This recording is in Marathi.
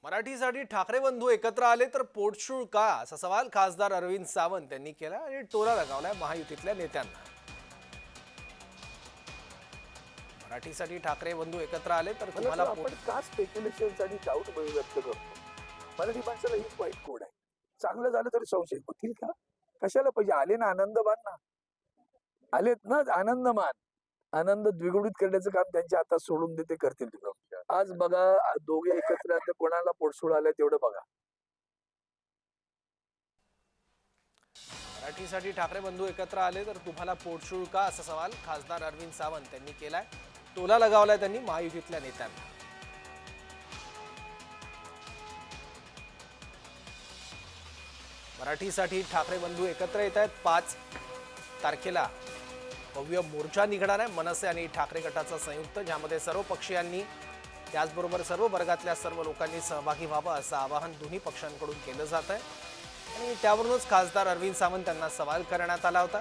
मराठीसाठी ठाकरे बंधू एकत्र आले तर पोटशूळ का असा सवाल खासदार अरविंद सावंत यांनी केला आणि टोला लगावलाय महायुतीतल्या नेत्यांना। मराठीसाठी ठाकरे बंधू एकत्र आले तर तुम्हाला आपण का स्पेक्युलेशन आणि डाऊट व्यक्त करतो? मराठी माणसाला ही वाईट कोड आहे। चांगलं झालं तरी संशय होतील का? कशाला पाहिजे? आले ना आनंदमान ना, आलेत ना आनंदमान, आनंद द्विगुणित करण्याचं काम त्यांच्या हातात सोडून देते करतील ते लोक। आज बघा दोघे एकत्र आले, कोणाला पोटसूळ आलं तेवढं बघा। मराठीसाठी ठाकरे बंधू एकत्र आले तर तुम्हाला पोटशूळ का असा सवाल खासदार अरविंद सावंत यांनी केलाय। टोला लगावलाय त्यांनी महायुतीतल्या नेत्यांना। मराठीसाठी ठाकरे बंधू एकत्र येत आहेत। 5 तारखेला भव्य मोर्चा निघणार आहे मनसे आणि ठाकरे गटाचा संयुक्त, ज्यामध्ये सर्व पक्षीयांनी त्याचबरोबर सर्व वर्गातल्या सर्व लोकांनी सहभागी व्हावं असं आवाहन दोन्ही पक्षांकडून केलं जात आहे। आणि त्यावरूनच खासदार अरविंद सावंत यांना सवाल करण्यात आला होता।